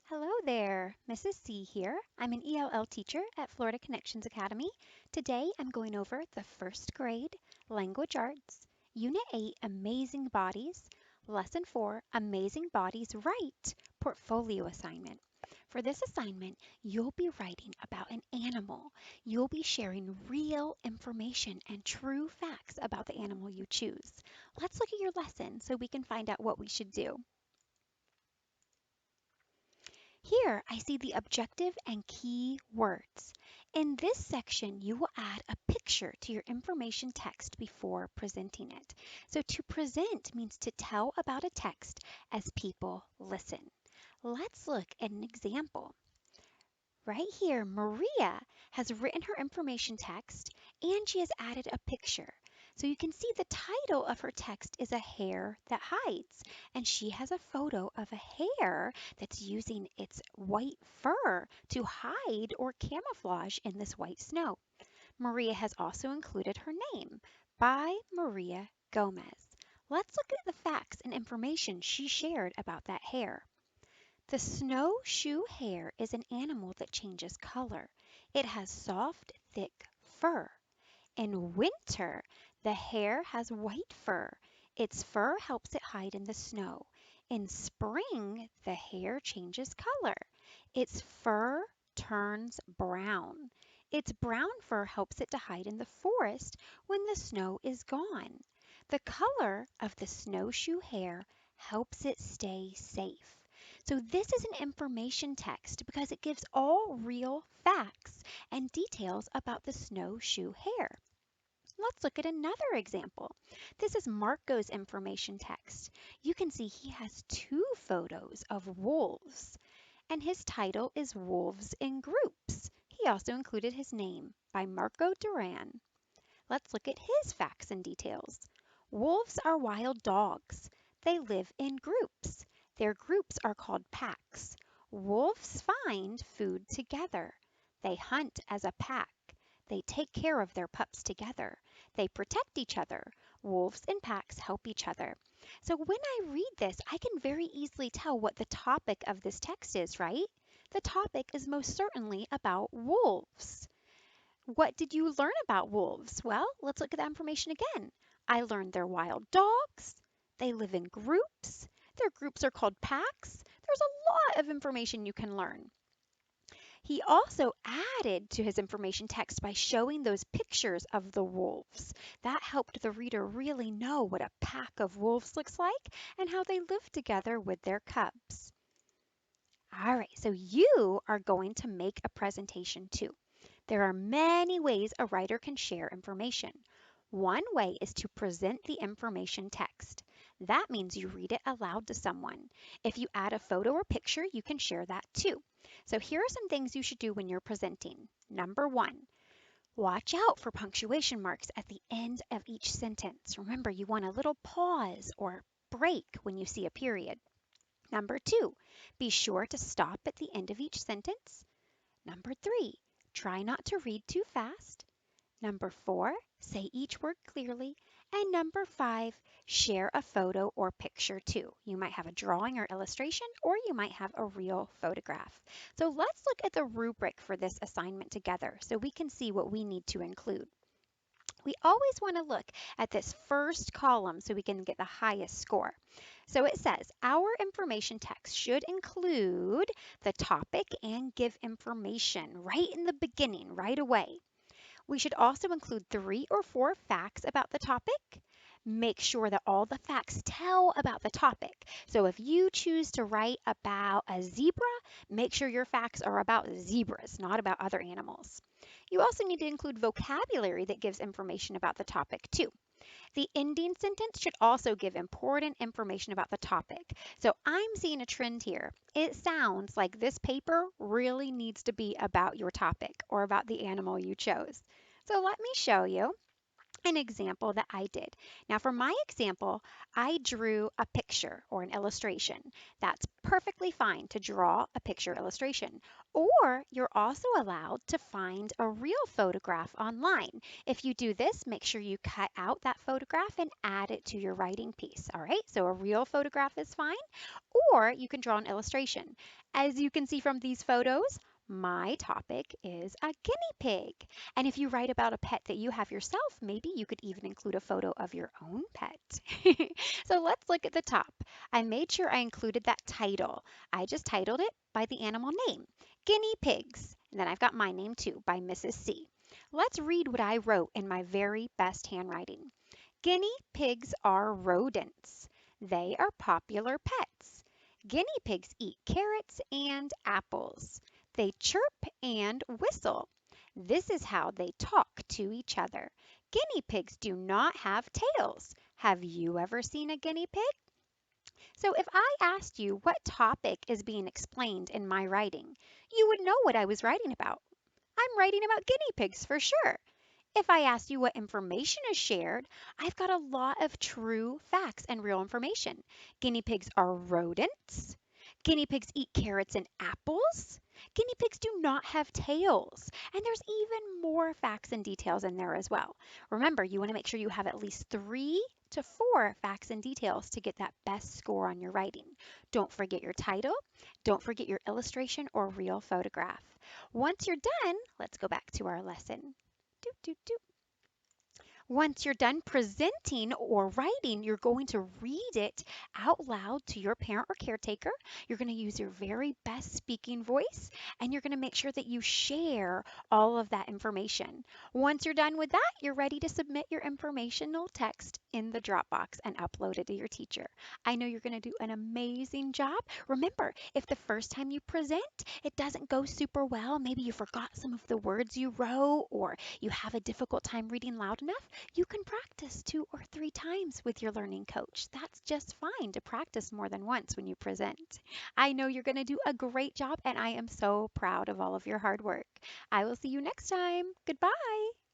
Hello there, Mrs. C here. I'm an ELL teacher at Florida Connections Academy. Today I'm going over the first grade Language Arts, Unit 8 Amazing Bodies, Lesson 4 Amazing Bodies Right portfolio assignment. For this assignment, you'll be writing about an animal. You'll be sharing real information and true facts about the animal you choose. Let's look at your lesson so we can find out what we should do. Here I see the objective and key words. In this section, you will add a picture to your information text before presenting it. So to present means to tell about a text as people listen. Let's look at an example. Right here, Maria has written her information text and she has added a picture. So you can see the title of her text is A Hair That Hides, and she has a photo of a hare that's using its white fur to hide or camouflage in this white snow. Maria has also included her name, by Maria Gomez. Let's look at the facts and information she shared about that hare. The snowshoe hare is an animal that changes color. It has soft, thick fur. In winter, the hare has white fur. Its fur helps it hide in the snow. In spring, the hare changes color. Its fur turns brown. Its brown fur helps it to hide in the forest when the snow is gone. The color of the snowshoe hare helps it stay safe. So this is an information text because it gives all real facts and details about the snowshoe hare. Let's look at another example. This is Marco's information text. You can see he has two photos of wolves, and his title is Wolves in Groups. He also included his name by Marco Duran. Let's look at his facts and details. Wolves are wild dogs. They live in groups. Their groups are called packs. Wolves find food together. They hunt as a pack. They take care of their pups together. They protect each other. Wolves and packs help each other. So when I read this, I can very easily tell what the topic of this text is, right? The topic is most certainly about wolves. What did you learn about wolves? Well, let's look at that information again. I learned they're wild dogs. They live in groups. Their groups are called packs. There's a lot of information you can learn. He also added to his information text by showing those pictures of the wolves. That helped the reader really know what a pack of wolves looks like and how they live together with their cubs. All right, so you are going to make a presentation too. There are many ways a writer can share information. One way is to present the information text. That means you read it aloud to someone. If you add a photo or picture, you can share that too. So here are some things you should do when you're presenting. Number one, watch out for punctuation marks at the end of each sentence. Remember, you want a little pause or break when you see a period. Number two, be sure to stop at the end of each sentence. Number three, try not to read too fast. Number four, say each word clearly. And number five, share a photo or picture too. You might have a drawing or illustration, or you might have a real photograph. So let's look at the rubric for this assignment together so we can see what we need to include. We always want to look at this first column so we can get the highest score. So it says our information text should include the topic and give information right in the beginning, right away. We should also include 3 or 4 facts about the topic. Make sure that all the facts tell about the topic. So if you choose to write about a zebra, make sure your facts are about zebras, not about other animals. You also need to include vocabulary that gives information about the topic too. The ending sentence should also give important information about the topic. So I'm seeing a trend here. It sounds like this paper really needs to be about your topic or about the animal you chose. So let me show you. an example that I did. Now, for my example, I drew a picture or an illustration. That's perfectly fine to draw a picture illustration. Or you're also allowed to find a real photograph online. If you do this, make sure you cut out that photograph and add it to your writing piece. All right, so a real photograph is fine, or you can draw an illustration. As you can see from these photos, my topic is a guinea pig. And if you write about a pet that you have yourself, maybe you could even include a photo of your own pet. So let's look at the top. I made sure I included that title. I just titled it by the animal name, Guinea Pigs. And then I've got my name too, by Mrs. C. Let's read what I wrote in my very best handwriting. Guinea pigs are rodents. They are popular pets. Guinea pigs eat carrots and apples. They chirp and whistle. This is how they talk to each other. Guinea pigs do not have tails. Have you ever seen a guinea pig? So if I asked you what topic is being explained in my writing, you would know what I was writing about. I'm writing about guinea pigs for sure. If I asked you what information is shared, I've got a lot of true facts and real information. Guinea pigs are rodents. Guinea pigs eat carrots and apples. Guinea pigs do not have tails. And there's even more facts and details in there as well. Remember, you want to make sure you have at least 3 to 4 facts and details to get that best score on your writing. Don't forget your title. Don't forget your illustration or real photograph. Once you're done, let's go back to our lesson. Doot, doot, doot. Once you're done presenting or writing, you're going to read it out loud to your parent or caretaker. You're going to use your very best speaking voice, and you're going to make sure that you share all of that information. Once you're done with that, you're ready to submit your informational text in the Dropbox and upload it to your teacher. I know you're going to do an amazing job. Remember, if the first time you present, it doesn't go super well, maybe you forgot some of the words you wrote, or you have a difficult time reading loud enough, you can practice 2 or 3 times with your learning coach. That's just fine to practice more than once when you present. I know you're going to do a great job, and I am so proud of all of your hard work. I will see you next time. Goodbye.